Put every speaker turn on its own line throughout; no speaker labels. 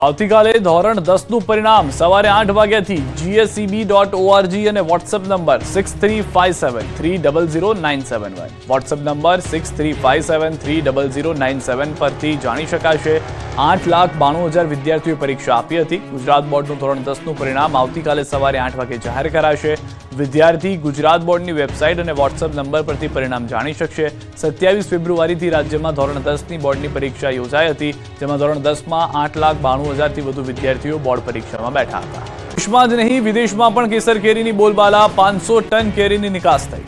આવતીકાલે ધોરણ 10નું પરિણામ સવારે 8 વાગ્યાથી gseb.org અને વોટ્સએપ નંબર 6357300971 વોટ્સએપ નંબર 6357300971 પરથી જાણી શકાશે। 8,92,000 વિદ્યાર્થીઓએ પરીક્ષા આપી હતી। ગુજરાત બોર્ડનું ધોરણ 10નું પરિણામ આવતીકાલે સવારે 8 વાગે જાહેર કરાશે। વિદ્યાર્થી ગુજરાત બોર્ડની વેબસાઇટ અને વોટ્સએપ નંબર પરથી પરિણામ જાણી શકશે। 27 ફેબ્રુઆરીથી રાજ્યમાં ધોરણ 10ની બોર્ડની પરીક્ષા યોજાઈ હતી, જેમાં ધોરણ 10માં 8,92,000થી વધુ વિદ્યાર્થીઓ બોર્ડ પરીક્ષામાં બેઠા હતા। દેશમાં જ નહીં વિદેશમાં પણ કેસર કેરીની બોલબાલા, 500 ટન કેરીની નિકાસ થઈ।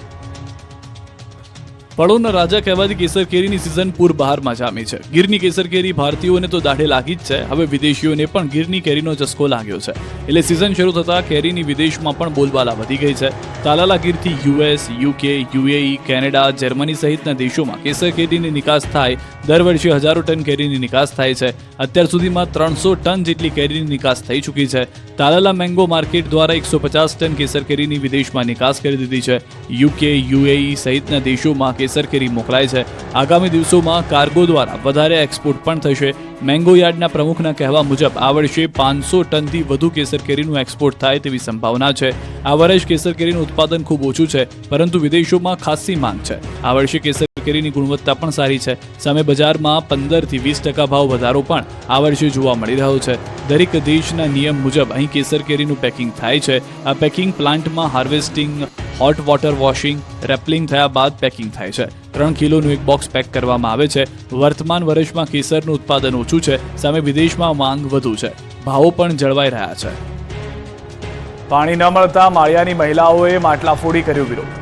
ફળોના રાજા કહેવાતી કેસર કેરીની સિઝન પૂર બહારમાં જામી છે। ગીરની કેસર કેરી ભારતીયોને તો દાઢે લાગી જ છે, હવે વિદેશીઓને પણ ગીરની કેરીનો ચસ્કો લાગ્યો છે, એટલે સિઝન શરૂ થતા કેરીની વિદેશમાં પણ બોલબાલા વધી ગઈ છે। તાલાલા ગીરથી US, UK, UAE, Canada, Germany સહિતના દેશોમાં કેસર કેરીની નિકાસ થાય। દર વર્ષે હજારો ટન કેરીની નિકાસ થાય છે। અત્યાર સુધીમાં 300 ટન જેટલી કેરીની નિકાસ થઈ ચૂકી છે। તાલાલા મેંગો માર્કેટ દ્વારા 150 ટન કેસર કેરીની વિદેશમાં નિકાસ કરી દીધી છે। યુકે, યુએઈ સહિતના દેશોમાં કેસર કેરી મોકલાય છે। આગામી દિવસોમાં કાર્ગો દ્વારા વધારે એક્સપોર્ટ પણ થશે। મેંગો યાર્ડના પ્રમુખના કહેવા મુજબ આ વર્ષે 500 ટનથી વધુ કેસર કેરીનું એક્સપોર્ટ થાય તેવી સંભાવના છે। આ વર્ષે કેસર કેરીનું ઉત્પાદન ખૂબ ઓછું છે, પરંતુ વિદેશોમાં ખાસી માંગ છે। આ વર્ષે કેસર કેરીની ગુણવત્તા પણ સારી છે, સામે બજારમાં 15થી 20% ભાવ વધારો પણ આ વર્ષે જોવા મળી રહ્યો છે। દરેક દેશના નિયમ મુજબ અહીં કેસર કેરીનું પેકિંગ થાય છે। આ પેકિંગ પ્લાન્ટમાં હાર્વેસ્ટિંગ, હોટ વોટર વોશિંગ, રેપલિંગ થયા બાદ પેકિંગ થાય છે। 3 કિલોનું એક બોક્સ પેક કરવામાં આવે છે। વર્તમાન વર્ષમાં કેસરનું ઉત્પાદન ઓછું છે, સામે વિદેશમાં માંગ વધુ છે, ભાવો પણ જળવાઈ રહ્યા છે। પાણી ન મળતા માળિયાની મહિલાઓએ માટલા ફોડી કર્યો વિરોધ।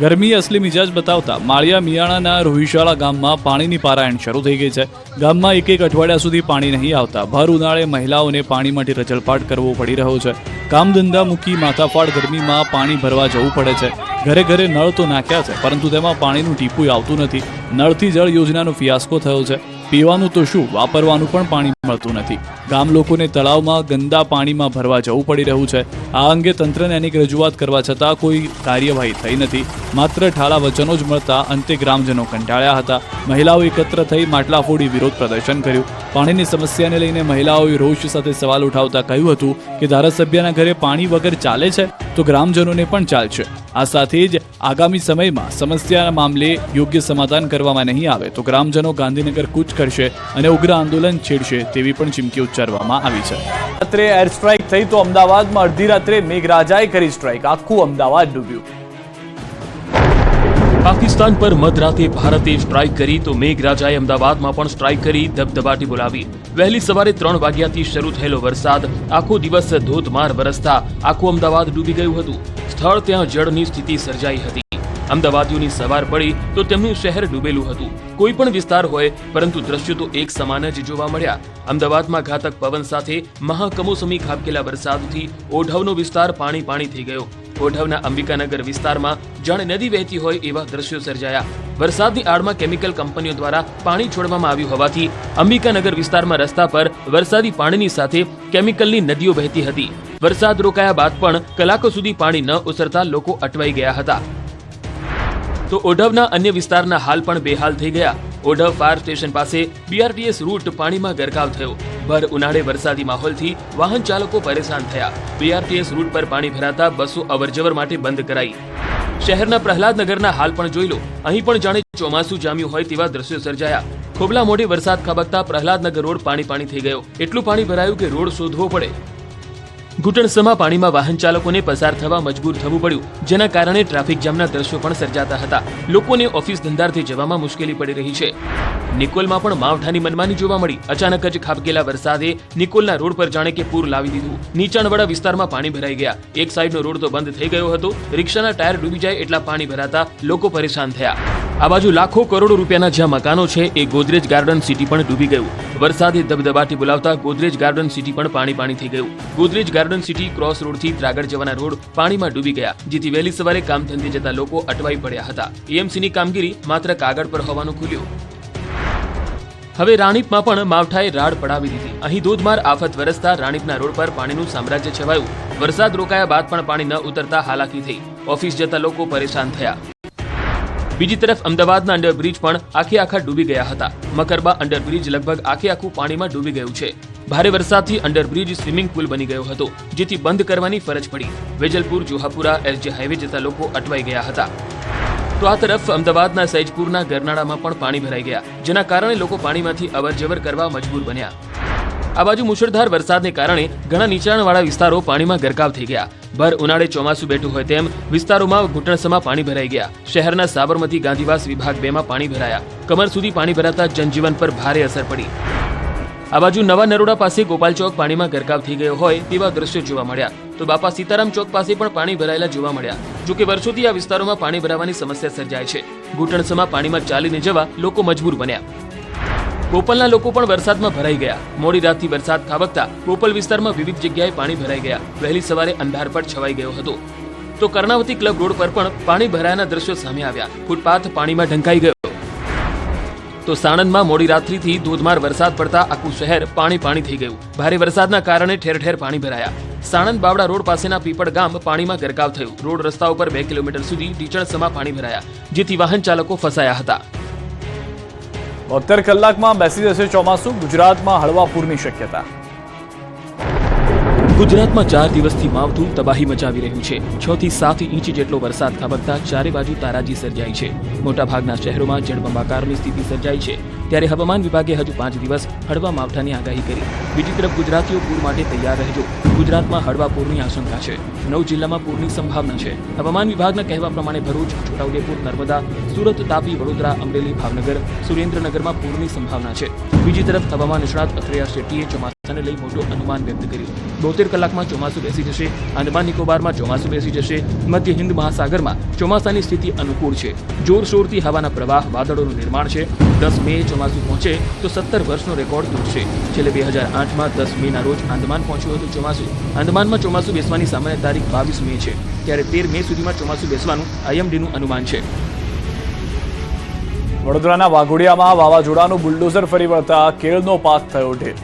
ગરમી અસલી મિજાજ બતાવતા માળિયા મિયાણાના રોહિશાળા ગામમાં પાણીની પારાયણ શરૂ થઈ ગઈ છે। ગામમાં એક અઠવાડિયા સુધી પાણી નહીં આવતા ભર ઉનાળે મહિલાઓને પાણી માટે રજળપાટ કરવો પડી રહ્યો છે। કામ ધંધા મૂકી માથાફાડ ગરમીમાં પાણી ભરવા જવું પડે છે। ઘરે ઘરે નળ તો નાખ્યા છે, પરંતુ તેમાં પાણીનું ટીપું આવતું નથી। નળથી જળ યોજનાનો ફિયાસ્કો થયો છે। પીવાનું તો શું, વાપરવાનું પણ પાણી મળતું નથી। ગામ લોકોને તળાવમાં ગંદા પાણીમાં ભરવા જવું પડી રહ્યું છે। આ અંગે તંત્રને અનેક રજૂઆત કરવા છતાં કોઈ કાર્યવાહી થઈ નથી। માત્ર ઠાલા વચનો જ મળતા અંતે ગ્રામજનો કંટાળ્યા હતા। મહિલાઓ એકત્ર થઈ માટલા ફોડી વિરોધ પ્રદર્શન કર્યું। પાણીની સમસ્યાને લઈને મહિલાઓએ રોષ સાથે સવાલ ઉઠાવતા કહ્યું હતું કે ધારાસભ્યના ઘરે પાણી વગર ચાલે છે તો ગ્રામજનોને પણ ચાલશે। આ સાથે જ આગામી સમયમાં સમસ્યાના મામલે યોગ્ય સમાધાન કરવામાં નહીં આવે તો ગ્રામજનો ગાંધીનગર કૂચ કરશે અને ઉગ્ર આંદોલન છેડશે તેવી પણ ચીમકી ઉચ્ચારવામાં આવી છે। રાત્રે એર સ્ટ્રાઇક થઈ તો અમદાવાદમાં અડધી રાત્રે મેઘરાજાએ કરી સ્ટ્રાઇક, આખું અમદાવાદ ડૂબ્યું।
પાકિસ્તાન પર મધરાતે ભારતે સ્ટ્રાઇક કરી તો મેઘરાજાએ અમદાવાદમાં પણ સ્ટ્રાઇક કરી ધબધબાટી બોલાવી। વહેલી સવારે 3 વાગ્યાથી શરૂ થયેલો વરસાદ આખો દિવસ ધોધમાર વરસતા આખું અમદાવાદ ડૂબી ગયું હતું। સ્થળ ત્યાં જળની સ્થિતિ સર્જાઈ હતી। અમદાવાદીઓની સવાર પડી તો તેમનું શહેર ડૂબેલું હતું। કોઈ પણ વિસ્તાર હોય, પરંતુ દ્રશ્યો તો એક સમાન જ જોવા મળ્યા। અમદાવાદમાં ઘાતક પવન સાથે મહાકમોસમી ખાબકેલા વરસાદથી ઓઢવનો વિસ્તાર પાણી પાણી થઈ ગયો। ઓઢવના અંબિકાનગર વિસ્તારમાં જાણે નદી વહેતી હોય એવા દ્રશ્યો સર્જાયા। વરસાદની આડમાં કેમિકલ કંપનીઓ દ્વારા પાણી છોડવામાં આવ્યું હોવાથી અંબિકાનગર વિસ્તારમાં રસ્તા પર વરસાદી પાણીની સાથે કેમિકલની નદીઓ વહેતી હતી। વરસાદ રોકાયા બાદ પણ કલાકો સુધી પાણી ન ઉતરતા લોકો અટવાઈ ગયા હતા। તો ઓઢવના અન્ય વિસ્તારના હાલ પણ બેહાલ થઈ ગયા। ઓઢવ ફાયર સ્ટેશન પાસે બીઆરટીએસ રૂટ પાણીમાં ગરકાવ થયો। ભર ઉનાળે વરસાદી માહોલથી વાહન ચાલકો પરેશાન થયા। બીઆરટીએસ રૂટ પર પાણી ભરાતા બસો અવરજવર માટે બંધ કરાઈ। શહેરના પ્રહલાદનગરના હાલ પણ જોઈ લો, અહીં પણ જાણે ચોમાસું જામ્યું હોય તેવા દ્રશ્યો સર્જાયા। ખોબલા મોઢે વરસાદ ખાબકતા પ્રહલાદનગર રોડ પાણી પાણી થઈ ગયો। એટલું પાણી ભરાયું કે રોડ શોધવો પડે। ઘૂંટણસમા પાણીમાં વાહન ચાલકોને પસાર થવા મજબૂર થવું પડ્યું, જેના કારણે ટ્રાફિક જામના દ્રશ્યો પણ સર્જાતા હતા। લોકોને ઓફિસ ધંધારથી જવામાં મુશ્કેલી પડી રહી છે। નિકોલમાં પણ માવઠાની મનમાની જોવા મળી। અચાનક જ ખાબકેલા વરસાદે નિકોલના રોડ પર જાણે કે પૂર લાવી દીધું। નીચાણવાળા વિસ્તારમાં પાણી ભરાઈ ગયા। એક સાઈડનો રોડ તો બંધ થઈ ગયો હતો। રિક્ષાના ટાયર ડૂબી જાય એટલા પાણી ભરાતા લોકો પરેશાન થયા। આ બાજુ લાખો કરોડો રૂપિયાના જ્યાં મકાનો છે એ ગોદરેજ ગાર્ડન સિટી પણ ડૂબી ગયું। વરસાદે ધબધબાટી બોલાવતા ગોદરેજ ગાર્ડન સિટી પણ પાણી પાણી થઈ ગયું। ગોદરેજ ગાર્ડન સિટી ક્રોસ રોડથી ત્રાગડ જવાના રોડ પાણીમાં ડૂબી ગયા, જેથી વહેલી સવારે કામ ધંધે જતા લોકો અટવાઈ પડ્યા હતા। એએમસીની કામગીરી માત્ર કાગળ પર હોવાનું ખુલ્યું। હવે રાણીપમાં પણ માવઠાએ રાડ પડાવી દીધી। અહીં ધોધમાર આફત વરસતા રાણીપના રોડ પર પાણીનું સામ્રાજ્ય છવાયું। વરસાદ રોકાયા બાદ પણ પાણી ન ઉતરતા હાલાકી થઈ। ઓફિસ જતા લોકો પરેશાન થયા। બીજી તરફ અમદાવાદના અંડરબ્રિજ પણ આખા ડૂબી ગયા હતા. મકરબા અંડરબ્રિજ લગભગ આખું પાણીમાં ડૂબી ગયું છે. ભારે વરસાદથી અંડરબ્રિજ સ્વિમિંગ પુલ બની ગયો હતો, જેથી બંધ કરવાની ફરજ પડી. વેજલપુર જોહાપુરા એસજી હાઈવે જતા લોકો અટવાઈ ગયા હતા. તો આ તરફ અમદાવાદના સૈજપુરના ગરનાળામાં પણ પાણી ભરાઈ ગયા, જેના કારણે લોકો પાણીમાંથી અવરજવર કરવા મજબૂર બન્યા. આ બાજુ મુશળધાર વરસાદને કારણે ઘણા નીચાણવાળા વિસ્તારો પાણીમાં ગરકાવ થઈ ગયા. ભર ઉનાળે ચોમાસું બેઠું હોય તેમ વિસ્તારોમાં ઘૂંટણસમાં પાણી ભરાઈ ગયા. શહેરના સાબરમતી ગાંધીવાસ વિભાગ 2 માં પાણી ભરાયા. કમર સુધી પાણી ભરાતા જનજીવન પર ભારે અસર પડી. આ બાજુ નવા નરોડા પાસે ગોપાલ ચોક પાણીમાં ગરકાવ થઈ ગયો હોય તેવા દ્રશ્યો જોવા મળ્યા. તો બાપા સીતારામ ચોક પાસે પણ પાણી ભરાયેલા જોવા મળ્યા. જોકે વર્ષોથી આ વિસ્તારોમાં પાણી ભરાવાની સમસ્યા સર્જાય છે. ઘૂંટણસમાં પાણીમાં ચાલીને જવા લોકો મજબૂર બન્યા. કોપલના લોકો પણ વરસાદમાં ભરાઈ ગયા. મોડી રાતથી વરસાદ ખાબકતા કોપલ વિસ્તારમાં વિવિધ જગ્યાએ પાણી ભરાઈ ગયા. વહેલી સવારે અંધારપટ છવાઈ ગયો હતો. તો કર્ણાવતી ક્લબ રોડ પર પણ પાણી ભરાયાના દ્રશ્યો સામે આવ્યા. ફૂટપાથ પાણીમાં ઢંકાઈ ગયો. તો સાણંદમાં મોડી રાત્રિથી ધોધમાર વરસાદ પડતા આખું શહેર પાણી થઈ ગયું. ભારે વરસાદના કારણે ઠેર ઠેર પાણી ભરાયા. સાણંદ બાવડા રોડ પાસેના પીપળ ગામ પાણીમાં ગરકાવ થયું. રોડ રસ્તા ઉપર 2 કિલોમીટર સુધી ઢીચણસમાં પાણી ભરાયા, જેથી વાહન ચાલકો ફસાયા હતા.
72 કલાકમાં બેસી જશે ચોમાસું. ગુજરાતમાં હળવા પૂરની શક્યતા.
ગુજરાતમાં 4 દિવસથી માવઠું તબાહી મચાવી રહ્યું છે. 6 થી 7 ઇંચ જેટલો વરસાદ ખાબકતા ચારે બાજુ તારાજી સર્જાઈ છે. મોટાભાગના શહેરોમાં જળબંબાકારની સ્થિતિ સર્જાઈ છે. ત્યારે હવામાન વિભાગે હજુ 5 દિવસ હળવા માવઠાની આગાહી કરી. બીજી તરફ ગુજરાતીઓ પૂર માટે તૈયાર રહેજો. ગુજરાતમાં હળવા પૂરની આશંકા છે. 9 જિલ્લામાં પૂરની સંભાવના છે. હવામાન વિભાગના કહેવા પ્રમાણે ભરૂચ, છોટાઉદેપુર, નર્મદા, સુરત, તાપી, વડોદરા, અમરેલી, ભાવનગર, સુરેન્દ્રનગરમાં પૂરની સંભાવના છે. બીજી તરફ હવામાન નિષ્ણાત અથૈયા શેટ્ટીએ ચોમાસાને લઈ મોટું અનુમાન વ્યક્ત કર્યું. 72 કલાકમાં ચોમાસું બેસી જશે. આંદામાન નિકોબારમાં ચોમાસું બેસી જશે. મધ્ય હિન્દ મહાસાગરમાં ચોમાસાની સ્થિતિ અનુકૂળ છે. જોરશોરથી હવાના પ્રવાહ, વાદળોનું નિર્માણ છે. 10 મે ચોમાસું પહોંચે તો 70 વર્ષનો રેકોર્ડ તૂટશે. છેલ્લે 2008માં 10 મેના રોજ આંદામાન પહોંચ્યું હતું ચોમાસું. આંદામાનમાં ચોમાસું બેસવાની સામાન્ય તારીખ 22 મે છે. ત્યારે 13 મે સુધીમાં ચોમાસું બેસવાનું આઈએમડીનું અનુમાન છે.
વડોદરાના વાઘોડિયામાં વાવાઝોડાનું બુલડોઝર ફરી વળતા કેળનો પાક થયો ઢેર.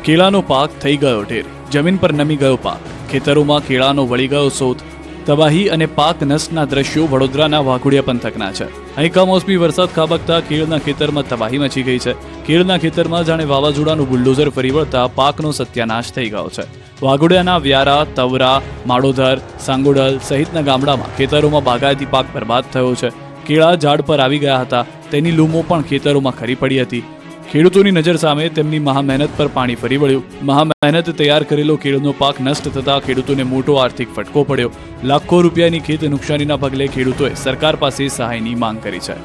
કેળાનો પાક થઈ ગયો ઢેર. જમીન પર નમી ગયો પાક. ખેતરોમાં કેળાનો વળી ગયો સોત. તબાહી અને પાક નષ્ટના દ્રશ્યો વડોદરાના વાઘોડિયા પંથકના છે. અહીં કમોસમી વરસાદ ખાબકતા કેળના ખેતરમાં તબાહી મચી ગઈ છે. કેળના ખેતરમાં જાણે વાવાઝોડાનું બુલડોઝર ફરી વળતા પાકનો સત્યાનાશ થઈ ગયો છે. વાઘોડિયાના વ્યારા, તવરા, માળોધર, સાંગોડલ સહિતના ગામડામાં ખેતરોમાં બાગાયતી પાક બરબાદ થયો છે. કેળા ઝાડ પર આવી ગયા હતા. તેની લૂમો પણ ખેતરોમાં ખરી પડી હતી. ખેડૂતોની નજર સામે તેમની મહામહેનત પર પાણી ફરી વળ્યું. મહામહેનત તૈયાર કરેલો કેળનો પાક નષ્ટ થતા ખેડૂતોને મોટો આર્થિક ફટકો પડ્યો. લાખો રૂપિયાની ખેત નુકસાનીના પગલે ખેડૂતોએ સરકાર પાસે સહાયની માંગ કરી છે.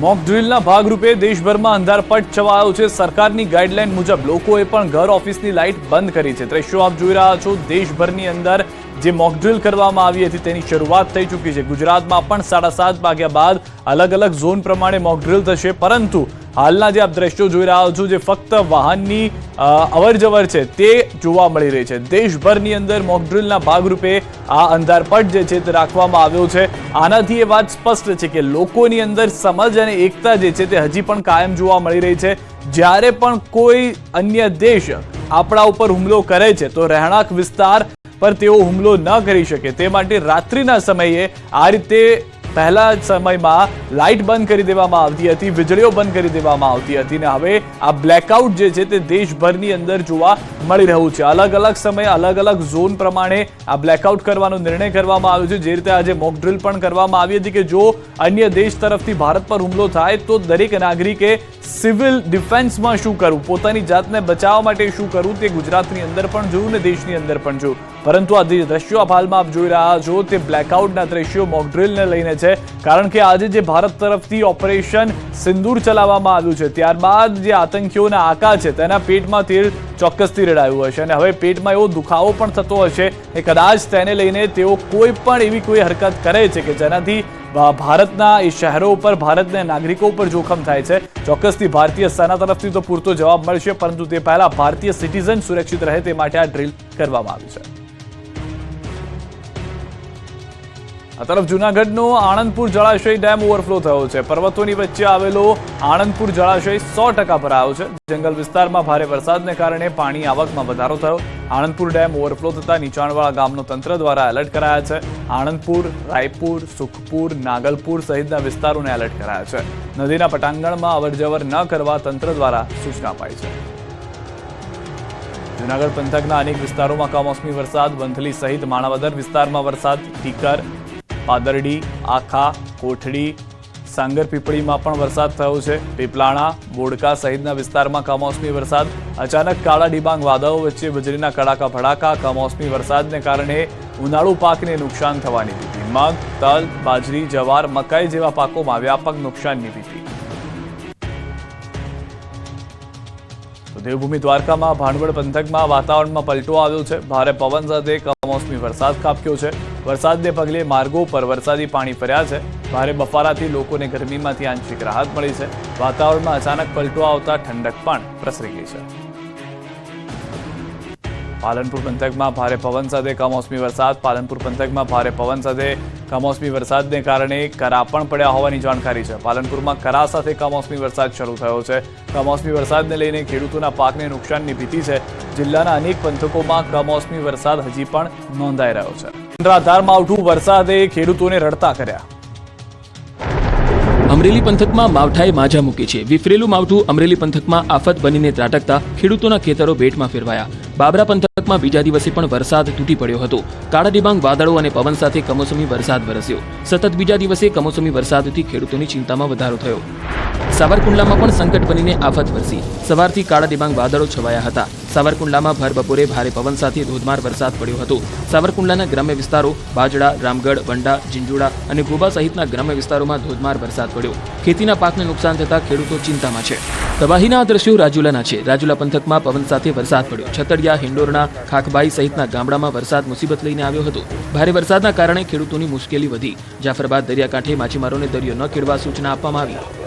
મોક ડ્રીલના ભાગરૂપે દેશભરમાં અંધારપટ છવાયો છે. સરકારની ગાઈડલાઈન મુજબ લોકોએ પણ ઘર ઓફિસની લાઇટ બંધ કરી છે. દ્રશ્યો આપ જોઈ રહ્યા છો. દેશભરની અંદર જે મોક ડ્રીલ કરવામાં આવી હતી તેની શરૂઆત થઈ ચૂકી છે. ગુજરાતમાં પણ 7:30 વાગ્યા બાદ અલગ અલગ ઝોન પ્રમાણે મોક ડ્રીલ થશે. પરંતુ હાલના જે આપ દ્રશ્યો જોઈ રહ્યા છો, જે ફક્ત વાહનની અવરજવર છે તે જોવા મળી રહી છે. દેશભરની અંદર મોક ડ્રીલના ભાગરૂપે આ અંધારપટ જે છે તે રાખવામાં આવ્યો છે. આનાથી એ વાત સ્પષ્ટ છે કે લોકોની અંદર સમજ અને એકતા જે છે તે હજી પણ કાયમ જોવા મળી રહી છે. જ્યારે પણ કોઈ અન્ય દેશ આપણા ઉપર હુમલો કરે છે તો રહેણાંક વિસ્તાર પર તેઓ હુમલો ન કરી શકે તે માટે રાત્રિના સમયે આ રીતે પહેલા સમયમાં લાઇટ બંધ કરી દેવામાં આવતી હતી, વીજળીઓ બંધ કરી દેવામાં આવતી હતી અને હવે આ બ્લેકઆઉટ જે છે તે દેશભરની અંદર જોવા મળી રહ્યું છે. અલગ અલગ સમયે અલગ અલગ ઝોન પ્રમાણે આ બ્લેકઆઉટ કરવાનો નિર્ણય કરવામાં આવ્યો છે. જે રીતે આજે મોક ડ્રીલ પણ કરવામાં આવી હતી કે જો અન્ય દેશ તરફથી ભારત પર હુમલો થાય તો દરેક નાગરિકે સિવિલ ડિફેન્સમાં શું કરવું, પોતાની જાતને બચાવવા માટે શું કરવું તે ગુજરાતની અંદર પણ જોયું ને દેશની અંદર પણ જોયું. પરંતુ આ જે દ્રશ્યો આપ હાલમાં આપ જોઈ રહ્યા છો તે બ્લેકઆઉટના દ્રશ્યો મોક ડ્રીલને લઈને છે. કારણ કે આજે જે ભારત તરફથી ઓપરેશન સિંદૂર ચલાવવામાં આવ્યું છે ત્યારબાદ જે આતંકીઓના આકા છે તેના પેટમાં તીર ચોક્કસથી રેડાયું હશે અને હવે પેટમાં એવો દુખાવો પણ થતો હશે કે કદાચ તેને લઈને તેઓ કોઈ પણ એવી કોઈ હરકત કરે છે કે જેનાથી ભારતના એ શહેરો ઉપર, ભારતના નાગરિકો ઉપર જોખમ થાય છે. ચોક્કસથી ભારતીય સેના તરફથી તો પૂરતો જવાબ મળશે, પરંતુ તે પહેલા ભારતીય સિટીઝન સુરક્ષિત રહે તે માટે આ ડ્રીલ કરવામાં આવી છે. આ તરફ જૂનાગઢનો આણંદપુર જળાશય ડેમ ઓવરફ્લો થયો છે. પર્વતોની વચ્ચે આવેલો આણંદપુર જળાશય 100% ભરાયો છે. જંગલ વિસ્તારમાં ભારે વરસાદને કારણે પાણી આવકમાં વધારો થયો. આણંદપુર ડેમ ઓવરફ્લો થતા નીચાણવાળા ગામનો તંત્ર દ્વારા એલર્ટ કરાયા છે. આણંદપુર, રાયપુર, સુખપુર, નાગલપુર સહિતના વિસ્તારોને એલર્ટ કરાયા છે. નદીના પટાંગણમાં અવરજવર ન કરવા તંત્ર દ્વારા સૂચના અપાઈ છે. જૂનાગઢ પંથકના અનેક વિસ્તારોમાં કમોસમી વરસાદ. વંથલી સહિત માણાવદર વિસ્તારમાં વરસાદ. ટીકર, પાદરડી, આખા, કોઠડી, સાંગર પીપળીમાં પણ વરસાદ થયો છે. પીપલાણા, બોડકા સહિતના વિસ્તારમાં કમોસમી વરસાદ. અચાનક કાળા ડિબાંગ વાદળો વચ્ચે વીજળીના કડાકા ભડાકા. કમોસમી વરસાદને કારણે ઉનાળુ પાકને નુકસાન થવાની ભીતિ. મગ, તલ, બાજરી, જવાર, મકાઈ જેવા પાકોમાં વ્યાપક નુકસાનની ભીતિ. દેવભૂમિ દ્વારકામાં ભાણવડ પંથકમાં વાતાવરણમાં પલટો આવ્યો છે. ભારે પવન સાથે કમોસમી વરસાદ ખાબક્યો છે. વરસાદને પગલે માર્ગો પર વરસાદી પાણી ફર્યા છે. ભારે બફારાથી લોકોને ગરમીમાંથી આંશિક રાહત મળી છે. વાતાવરણમાં અચાનક પલટો આવતા ઠંડક પણ પ્રસરી ગઈ છે. પાલનપુર પંથકમાં ભારે પવન સાથે કમોસમી વરસાદ. પાલનપુર પંથકમાં ભારે પવન સાથે કમોસમી વરસાદને કારણે કરા પણ પડ્યા હોવાની જાણકારી છે. પાલનપુરમાં કરા સાથે કમોસમી વરસાદ શરૂ થયો છે. કમોસમી વરસાદને લઈને ખેડૂતોના પાકને નુકસાનની ભીતિ છે. જિલ્લાના અનેક પંથકોમાં કમોસમી વરસાદ હજી પણ નોંધાઈ રહ્યો છે. અનરાધાર માવઠું વરસાદે ખેડૂતોને રડતા કર્યા.
અમરેલી પંથકમાં માવઠાએ માજા મૂકી છે. વિફરેલું માવઠું અમરેલી પંથકમાં આફત બનીને ત્રાટકતા ખેડૂતોના ખેતરો બેટમાં ફેરવાયા. બાબરા પંથકમાં બીજા દિવસે પણ વરસાદ તૂટી પડ્યો હતો. કાળા ડિબાંગ વાદળો અને પવન સાથે કમોસમી વરસાદ વરસ્યો. સતત બીજા દિવસે કમોસમી વરસાદથી ખેડૂતોની ચિંતામાં વધારો થયો. સાવરકુંડલામાં પણ સંકટ બનીને આફત વરસી. સવારથી કાળા ડિબાંગ વાદળો છવાયા હતા. સાવરકુંડલામાં ભર બપોરે ભારે પવન સાથે ધોધમાર વરસાદ પડ્યો હતો. સાવરકુંડલાના ગ્રામ્ય વિસ્તારો બાજડા, રામગઢ, વંડા, જીંજુડા અને ગોબા સહિતના ગ્રામ્ય વિસ્તારોમાં ધોધમાર વરસાદ પડ્યો. ખેતીના પાકને નુકસાન થતા ખેડૂતો ચિંતામાં છે. તબાહીના આ દ્રશ્યો રાજુલાના છે. રાજુલા પંથકમાં પવન સાથે વરસાદ પડ્યો. છતડિયા, હિંડોરણા, ખાખબાઈ સહિતના ગામડામાં વરસાદ મુસીબત લઈને આવ્યો હતો. ભારે વરસાદના કારણે ખેડૂતોની મુશ્કેલી વધી. જાફરાબાદ દરિયાકાંઠે માછીમારોને દરિયો ન ખેડવા સૂચના આપવામાં આવી.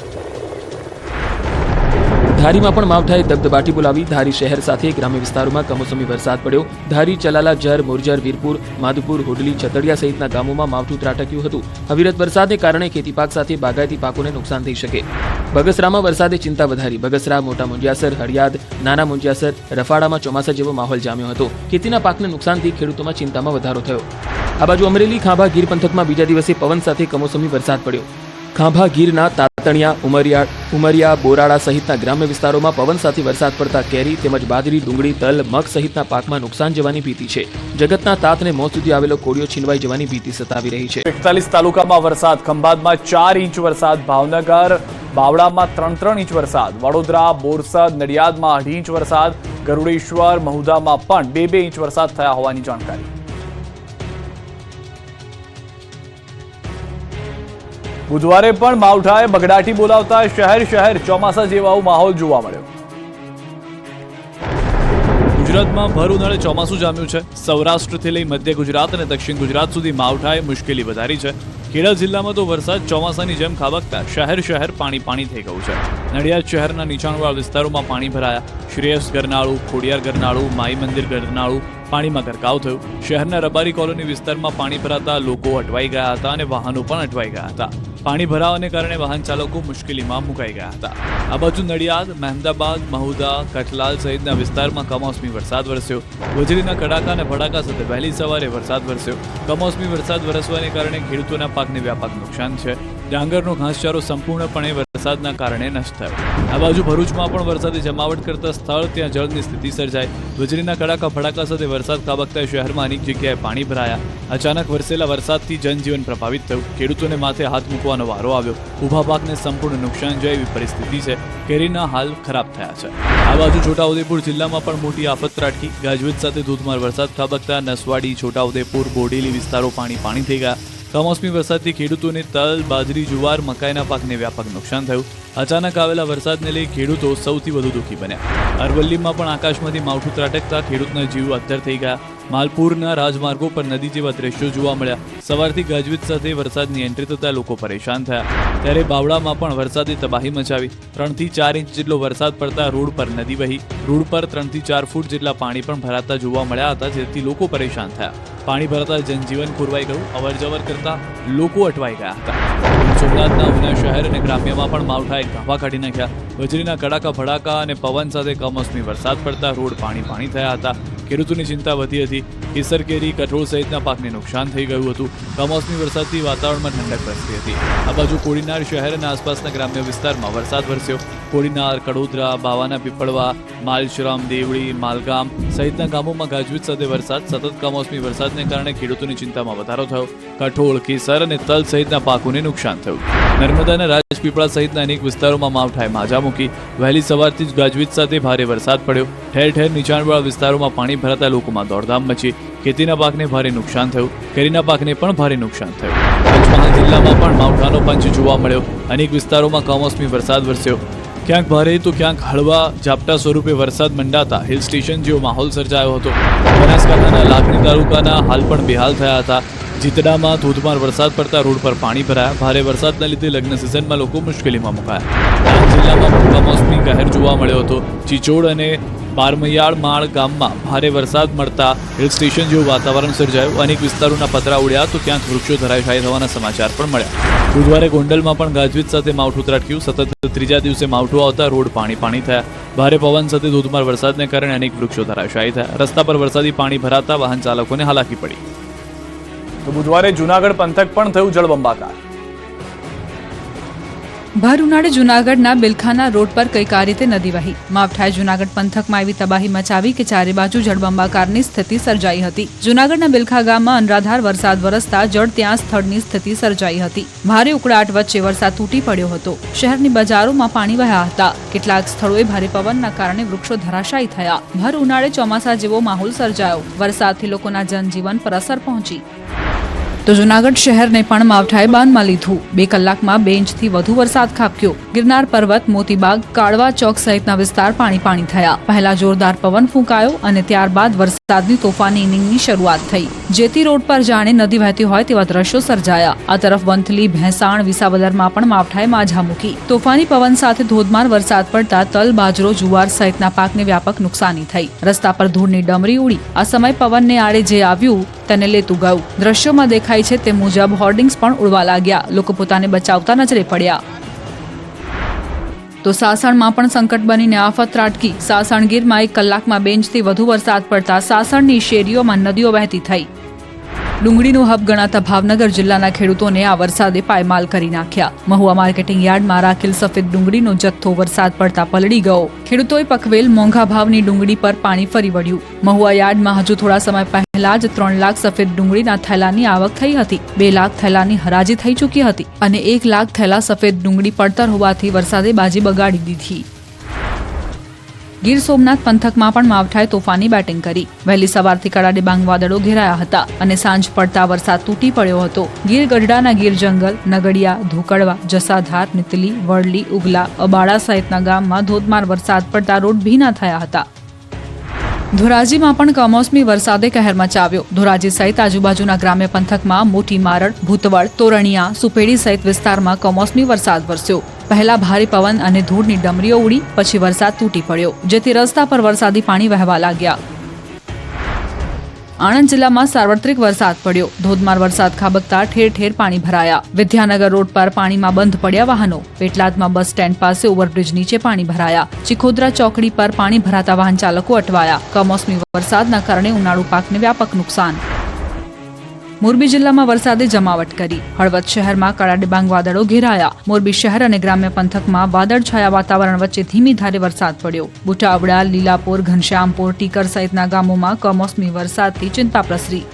ધારીમાં પણ માવઠાએ દબદબાટી બોલાવી. ધારી શહેર સાથે ગ્રામ્ય વિસ્તારોમાં કમોસમી વરસાદ પડ્યો. ધારી, ચલાલા, જર, મોરજર, વીરપુર, માધુપુર, હોડલી, છતડિયા સહિતના ગામોમાં માવઠું ત્રાટક્યું હતું. અવિરત વરસાદને કારણે ખેતીપાક સાથે બાગાયતી પાકોને નુકસાન થઈ શકે. બગસરામાં વરસાદે ચિંતા વધારી. બગસરા, મોટા મુંજિયાસર, હળિયાદ, નાના મુંજિયાસર, રફાડામાં ચોમાસા જેવો માહોલ જામ્યો હતો. ખેતીના પાકને નુકસાનથી ખેડૂતોમાં ચિંતામાં વધારો થયો. આ બાજુ અમરેલી, ખાંભા, ગીર પંથકમાં બીજા દિવસે પવન સાથે કમોસમી વરસાદ પડ્યો. ખાંભા ગીરના તાતણિયા, ઉમરિયા, બોરાળા સહિતના ગ્રામ્ય વિસ્તારોમાં પવન સાથે વરસાદ પડતા કેરી તેમજ બાજરી, ડુંગળી, તલ, મગ સહિતના પાકમાં નુકસાન જવાની ભીતિ છે. જગતના તાતને મોં સુધી આવેલો કોળિયો છીનવાઈ જવાની ભીતિ સતાવી રહી છે.
41 તાલુકામાં વરસાદ. ખંભાતમાં 4 ઇંચ વરસાદ. ભાવનગર, બાવળામાં 3 ઇંચ વરસાદ. વડોદરા, બોરસદ, નડિયાદમાં 2.5 ઇંચ વરસાદ. ગરુડેશ્વર, મહુધામાં પણ 2 ઇંચ વરસાદ થયા હોવાની જાણકારી. બુધવારે પણ માવઠાએ બગડાટી બોલાવતા શહેર ચોમાસા જેવો માહોલ જોવા મળ્યો. ગુજરાતમાં ભર ઉનાળે ચોમાસું જામ્યું છે. સૌરાષ્ટ્રથી લઈ મધ્ય ગુજરાત અને દક્ષિણ ગુજરાત સુધી માવઠાએ મુશ્કેલી વધારી છે. ખેડા જિલ્લામાં તો વરસાદ ચોમાસાની જેમ ખાબકતા શહેર પાણી થઈ ગયું છે. નડિયાદ શહેરના નીચાણવાળા વિસ્તારોમાં પાણી ભરાયા. શ્રેયસ ગરનાળું, ખોડિયાર ગરનાળું, માઈ મંદિર ગરનાળું પાણીમાં ગરકાવ થયું. શહેરના રબારી કોલોની વિસ્તારમાં પાણી ભરાતા લોકો અટવાઈ ગયા હતા અને વાહનો પણ અટવાઈ ગયા હતા. પાણી ભરાવાને કારણે વાહન ચાલકો મુશ્કેલીમાં મુકાઈ ગયા હતા. આ બાજુ નડિયાદ, મહેમદાબાદ, મહુદા, કઠલાલ સહિતના વિસ્તારમાં કમોસમી વરસાદ વરસ્યો. વીજળીના કડાકા અને ભડાકા સાથે વહેલી સવારે વરસાદ વરસ્યો. કમોસમી વરસાદ વરસવાને કારણે ખેડૂતોના પાકને વ્યાપક નુકસાન છે. ડાંગરનો ઘાસચારો સંપૂર્ણપણે વરસાદના કારણે નષ્ટ થયો. આ બાજુ ભરૂચમાં પણ વરસાદે જમાવટ કરતા સ્થળ ત્યાં જળની સ્થિતિ સર્જાઈ. વીજળીના કડાકા ભડાકા સાથે વરસાદ ખાબકતા શહેરમાં અનેક જગ્યાએ પાણી ભરાયા. અચાનક વરસેલા વરસાદથી જનજીવન પ્રભાવિત થયું. ખેડૂતોને માથે હાથ મૂકવાનો વારો આવ્યો. ઊભા પાકને સંપૂર્ણ નુકસાન જાય એવી પરિસ્થિતિ છે. કેરીના હાલ ખરાબ થયા છે. આ બાજુ છોટાઉદેપુર જિલ્લામાં પણ મોટી આફત ત્રાટકી. ગાજવીજ સાથે ધોધમાર વરસાદ ખાબકતા નસવાડી, છોટાઉદેપુર, બોડેલી વિસ્તારો પાણી થઈ ગયા. કમોસમી વરસાદથી ખેડૂતોને તલ, બાજરી, જુવાર, મકાઈના પાકને વ્યાપક નુકસાન થયું. અચાનક આવેલા વરસાદને લઈ ખેડૂતો સૌથી વધુ દુઃખી બન્યા. અરવલ્લીમાં પણ આકાશમાંથી માવઠું ત્રાટકતા ખેડૂતના જીવ અદ્ધર થઈ ગયા. માલપુરના રાજમાર્ગો પર નદી જેવા દ્રશ્યો જોવા મળ્યા. સવારથી ગાજવીજ સાથે વરસાદની એન્ટ્રી થતા લોકો પરેશાન થયા. ત્યારે બાવળામાં પણ વરસાદે તબાહી મચાવી. 3 થી 4 ઇંચ જેટલો વરસાદ પડતા રોડ પર નદી વહી. રોડ પર 3 થી 4 ફૂટ જેટલા પાણી પણ ભરાતા જોવા મળ્યા હતા, જેથી લોકો પરેશાન થયા. પાણી ભરાતા જનજીવન ખોરવાઈ ગયું. અવરજવર કરતા લોકો અટવાઈ ગયા હતા. સોમનાથના ઉના શહેર અને ગ્રામ્યમાં પણ માવઠાએ ગાભા કાઢી નાખ્યા. વીજળીના કડાકા ભડાકા અને પવન સાથે કમોસમી વરસાદ પડતા રોડ પાણી થયા હતા. ખેડૂતોની ચિંતા વધી હતી. કેસર કેરી, કઠોળ સહિતના પાકને નુકસાન થઈ ગયું હતું. કમોસમી વરસાદથી વાતાવરણમાં ઠંડક પ્રસરી હતી. આ બાજુ કોડીનાર શહેર અને આસપાસના ગ્રામ્ય વિસ્તારમાં વરસાદ વરસ્યો. કોડીનાર, કડોદરા, બાવાના પીપળવા, માલશ્રામ, દેવળી, માલગામ સહિતના ગામોમાં ગાજવીજ સાથે વરસાદ. સતત કમોસમી વરસાદને કારણે ખેડૂતોની ચિંતામાં વધારો થયો. કઠોળ, કેસર અને તલ સહિતના પાકોને નુકસાન થયું. નર્મદા અને રાજપીપળા સહિતના અનેક વિસ્તારોમાં માવઠાએ માજા મૂકી. વહેલી સવારથી જ ગાજવીજ સાથે ભારે વરસાદ પડ્યો. ઠેર ઠેર નીચાણવાળા વિસ્તારોમાં પાણી ભરાતા લોકોમાં દોડધામ મચી. ખેતીના પાકને ભારે નુકસાન થયું. કેરીના પાકને પણ ભારે નુકસાન થયું. પંચમહાલ જિલ્લામાં પણ માવઠાનો પંચ જોવા મળ્યો. અનેક વિસ્તારોમાં કમોસમી વરસાદ વરસ્યો. ક્યાંક ભારે તો ક્યાંક હળવા ઝાપટા સ્વરૂપે વરસાદ મંડાતા હિલ સ્ટેશન જેવો માહોલ સર્જાયો હતો. બનાસકાંઠાના લાખણી તાલુકાના હાલ પણ બેહાલ થયા હતા. જીતડામાં ધોધમાર વરસાદ પડતા રોડ પર પાણી ભરાયા. ભારે વરસાદના લીધે લગ્ન સિઝનમાં લોકો મુશ્કેલીમાં મુકાયા. ડાંગ જિલ્લામાં પણ કમોસમી કહેર જોવા મળ્યો હતો. ચિચોડ અને બારમૈયાળ માળ ગામમાં ભારે વરસાદ મળતા હિલ સ્ટેશન જેવું વાતાવરણ સર્જાયું. અનેક વિસ્તારોના પતરા ઉડ્યા તો ક્યાંક વૃક્ષો ધરાશાયી થવાના સમાચાર પણ મળ્યા. બુધવારે ગોંડલમાં પણ ગાજવીજ સાથે માવઠું ત્રાટક્યું. સતત ત્રીજા દિવસે માવઠું આવતા રોડ પાણી થયા. ભારે પવન સાથે ધોધમાર વરસાદને કારણે અનેક વૃક્ષો ધરાશાયી થયા. રસ્તા પર વરસાદી પાણી ભરાતા વાહન ચાલકોને હાલાકી પડી. તો બુધવારે જૂનાગઢ પંથક પણ થયું જળબંબાકાર.
ભર ઉનાળે જૂનાગઢના બિલખાના રોડ પર કઈક આ રીતે નદી વહી. માવઠાએ જૂનાગઢ પંથકમાં એવી તબાહી મચાવી કે ચારે બાજુ જળબંબાકારની સ્થિતિ સર્જાઈ હતી. જૂનાગઢના બિલખા ગામમાં અનરાધાર વરસાદ વરસતા જળ ત્યાં સ્થળની સ્થિતિ સર્જાઈ હતી. ભારે ઉકળાટ વચ્ચે વરસાદ તૂટી પડ્યો હતો. શહેરની બજારોમાં પાણી વહ્યા હતા. કેટલાક સ્થળોએ ભારે પવનના કારણે વૃક્ષો ધરાશાયી થયા. ભર ઉનાળે ચોમાસા જેવો માહોલ સર્જાયો. વરસાદથી લોકોના જનજીવન પર અસર પહોંચી. તો જૂનાગઢ શહેરને પણ માવઠાએ બાનમાં લીધું. 2 કલાકમાં 2 ઇંચથી વધુ વરસાદ ખાબક્યો. ગિરનાર પર્વત, મોતીબાગ, કાળવા ચોક સહિતના વિસ્તાર પાણી થયા. પહેલા જોરદાર પવન ફૂંકાયો અને ત્યારબાદ વરસાદની તોફાની ઇનિંગની શરૂઆત થઈ. જેતી રોડ પર જાણે નદી વહેતી હોય તેવા દ્રશ્યો સર્જાયા. આ તરફ વંથલી, ભેંસાણ, વિસાવદરમાં પણ માવઠાએ માઝા મૂકી. તોફાની પવન સાથે ધોધમાર વરસાદ પડતા તલ, બાજરો, જુવાર સહિતના પાકને વ્યાપક નુકસાની થઈ. રસ્તા પર ધૂળની ડમરી ઉડી. આ સમય પવનને આડે જે આવ્યું તેને લેતું ગયું. દ્રશ્યોમાં દેખાય છે તે મુજબ હોર્ડિંગ્સ પણ ઉડવા લાગ્યા. લોકો પોતાને બચાવતા નજરે પડ્યા. તો સાસણમાં પણ સંકટ બનીને આફત ત્રાટકી. સાસણ ગીરમાં 1 કલાકમાં 2 ઇંચથી વધુ વરસાદ પડતા સાસણની શેરીઓમાં નદીઓ વહેતી થઈ. ડુંગળીનું હબ ગણાતા ભાવનગર જિલ્લાના ખેડૂતોને આ વરસાદે પાયમાલ કરી નાખ્યા. મહુવા માર્કેટિંગ યાર્ડમાં રાખેલ સફેદ ડુંગળીનો જથ્થો વરસાદ પડતા પલળી ગયો. ખેડૂતોએ પકવેલ મોંઘા ભાવની ડુંગળી પર પાણી ફરી વળ્યું. મહુવા યાર્ડમાં હજુ થોડા સમય પહેલા જ 3 લાખ સફેદ ડુંગળીના થેલાની આવક થઈ હતી. 2 લાખ થેલાની હરાજી થઈ ચૂકી હતી અને 1 લાખ થેલા સફેદ ડુંગળી પડતર હોવાથી વરસાદે બાજી બગાડી દીધી. ગીર સોમનાથ પંથકમાં પણ માવઠાએ તોફાની બેટિંગ કરી. વહેલી સવારથી કડાડેબાંગ વાદળો ઘેરાયા હતા અને સાંજ પડતા વરસાદ તૂટી પડ્યો હતો. ગીર ગઢડાના ગીર જંગલ, નગડિયા, ધોકડવા, જસાધાર, નીતલી, વડલી, ઉગલા, અબાડા સહિતના ગામમાં ધોધમાર વરસાદ પડતા રોડ ભીના થયા હતા. ધોરાજીમાં પણ કમોસમી વરસાદે કહેર મચાવ્યો. ધોરાજી સહિત આજુબાજુના ગ્રામ્ય પંથકમાં મોટી મારડ, ભૂતવડ, તોરણિયા, સુપેડી સહિત વિસ્તારમાં કમોસમી વરસાદ વરસ્યો. પહેલા ભારે પવન અને ધૂળની ડમરીઓ ઉડી, પછી વરસાદ તૂટી પડ્યો, જેથી રસ્તા પર વરસાદી પાણી વહેવા લાગ્યા. આણંદ જિલ્લામાં સાર્વત્રિક વરસાદ પડ્યો. ધોધમાર વરસાદ ખાબકતા ઠેર ઠેર પાણી ભરાયા. વિદ્યાનગર રોડ પર પાણીમાં બંધ પડ્યા વાહનો. પેટલાદમાં બસ સ્ટેન્ડ પાસે ઓવરબ્રિજ નીચે પાણી ભરાયા. ચિખોદરા ચોકડી પર પાણી ભરાતા વાહન ચાલકો અટવાયા. કમોસમી વરસાદના કારણે ઉનાળુ પાકને વ્યાપક નુકસાન. મોરબી જિલ્લામાં વરસાદે જમાવટ કરી. હળવદ શહેરમાં કડાડેબાંગ વાદળો ઘેરાયા. મોરબી શહેર અને ગ્રામ્ય પંથકમાં વાદળછાયા વાતાવરણ વચ્ચે ધીમી ધારે વરસાદ પડ્યો. બુટાવડા, લીલાપુર, ઘનશ્યામપુર, ટીકર સહિતના ગામોમાં કમોસમી વરસાદથી ચિંતા પ્રસરી.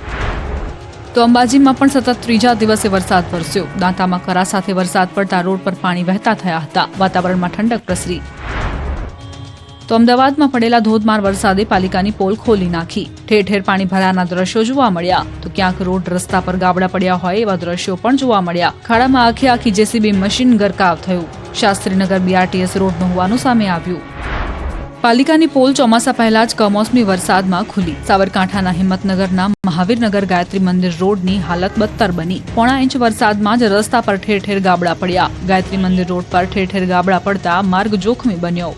તો અંબાજીમાં પણ સતત ત્રીજા દિવસે વરસાદ વરસ્યો. દાંતામાં કરા સાથે વરસાદ પડતા રોડ પર પાણી વહેતા થયા હતા. વાતાવરણમાં ઠંડક પ્રસરી. તો અમદાવાદમાં પડેલા ધોધમાર વરસાદે પાલિકાની પોલ ખોલી નાખી. ઠેર ઠેર પાણી ભરાના દ્રશ્યો જોવા મળ્યા. તો ક્યાંક રોડ રસ્તા પર ગાબડા પડ્યા હોય એવા દ્રશ્યો પણ જોવા મળ્યા. ખાડામાં આખી જેસીબી મશીન ગરકાવ થયું. શાસ્ત્રીનગર BRTS રોડનું હોવાનું સામે આવ્યું. પાલિકાની પોલ ચોમાસા પહેલા જ કમોસમી વરસાદમાં ખુલી. સાબરકાંઠાના હિંમતનગરના મહાવીરનગર ગાયત્રી મંદિર રોડની હાલત બદતર બની. 1.5 ઇંચ વરસાદમાં જ રસ્તા પર ઠેર ઠેર ગાબડા પડ્યા. ગાયત્રી મંદિર રોડ પર ઠેર ઠેર ગાબડા પડતા માર્ગ જોખમી બન્યો.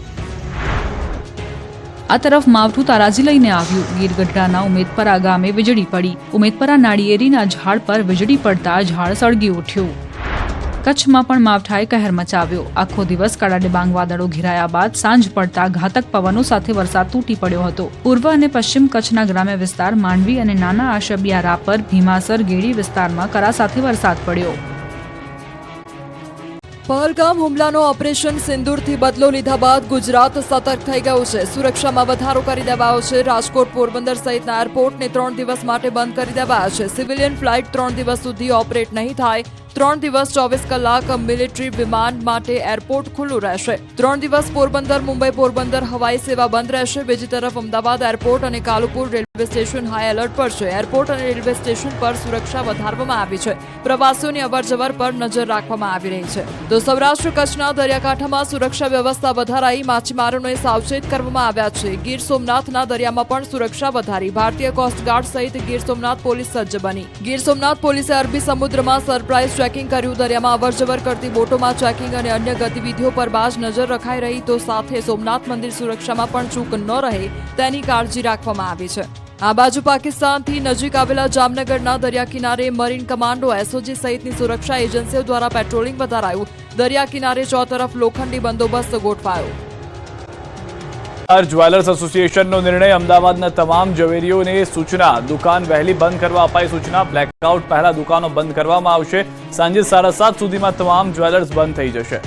આ તરફ માવઠું તારાજી લઈને આવ્યું. ગીર ગઢડાના ઉમેદપરા ગામે વીજળી પડી. ઉમેદપરા નાળિયેરીના ઝાડ પર વીજળી પડતા ઝાડ સળગી ઉઠ્યું. કચ્છમાં પણ માવઠાએ કહેર મચાવ્યો. આખો દિવસ કાળા ડિબાંગ વાદળો ઘેરાયા બાદ સાંજ પડતા ઘાતક પવનો સાથે વરસાદ તૂટી પડ્યો હતો. પૂર્વ અને પશ્ચિમ કચ્છના ગ્રામ્ય વિસ્તાર માંડવી અને નાના આશબિયા રાપર, ભીમાસર, ગેડી વિસ્તારમાં કરા સાથે વરસાદ પડ્યો.
પહલગામ હુમલાનો ઓપરેશન સિંદૂરથી બદલો લીધા બાદ ગુજરાત સતર્ક થઈ ગયું છે. સુરક્ષામાં વધારો કરી દેવાયો છે. રાજકોટ, પોરબંદર સહિતના એરપોર્ટને 3 દિવસ માટે બંધ કરી દેવાયા છે. સિવિલિયન ફ્લાઇટ 3 દિવસ સુધી ઓપરેટ નહીં થાય. 3 દિવસ 24 કલાક મિલિટરી વિમાન માટે એરપોર્ટ ખુલ્લું રહેશે. 3 દિવસ પોરબંદર, મુંબઈ પોરબંદર હવાઈ સેવા બંધ રહેશે. બીજી તરફ અમદાવાદ એરપોર્ટ અને Kalupur railway station high alert પર છે. એરપોર્ટ અને રેલવે સ્ટેશન પર સુરક્ષા વધારવામાં આવી છે. પ્રવાસીઓની અવરજવર પર નજર રાખવામાં આવી રહી છે. તો સૌરાષ્ટ્ર કચ્છના દરિયાકાંઠામાં સુરક્ષા વ્યવસ્થા વધારાઈ. માછીમારોને સાવચેત કરવામાં આવ્યા છે. ગીર સોમનાથના દરિયામાં પણ સુરક્ષા વધારી. ભારતીય કોસ્ટગાર્ડ સહિત ગીર સોમનાથ પોલીસ સજ્જ બની. ગીર સોમનાથ પોલીસે અરબી સમુદ્રમાં સરપ્રાઇઝ ચેકિંગ કર્યું. દરિયામાં અવરજવર કરતી બોટોમાં ચેકિંગ અને અન્ય ગતિવિધિઓ પર બાજ નજર રખાઈ રહી. તો સાથે સોમનાથ મંદિર સુરક્ષામાં પણ ચૂક ન રહે તેની કાળજી રાખવામાં આવી છે. આ બાજુ પાકિસ્તાનથી નજીક આવેલા જામનગરના દરિયા કિનારે મરીન કમાન્ડો, એસઓજી સહિતની સુરક્ષા એજન્સીઓ દ્વારા પેટ્રોલિંગ વધારાયું. દરિયા કિનારે ચોતરફ લોખંડી બંદોબસ્ત ગોઠવાયો.
જ્વેલર્સ એસોસિએશનનો નિર્ણય. અમદાવાદના તમામ ઝવેરીઓને સૂચના. દુકાન વહેલી બંધ કરવા અપાઈ સૂચના. બ્લેકઆઉટ પહેલા દુકાનો બંધ કરવામાં આવશે. સાંજે 7:30 સુધીમાં તમામ જ્વેલર્સ બંધ થઈ જશે.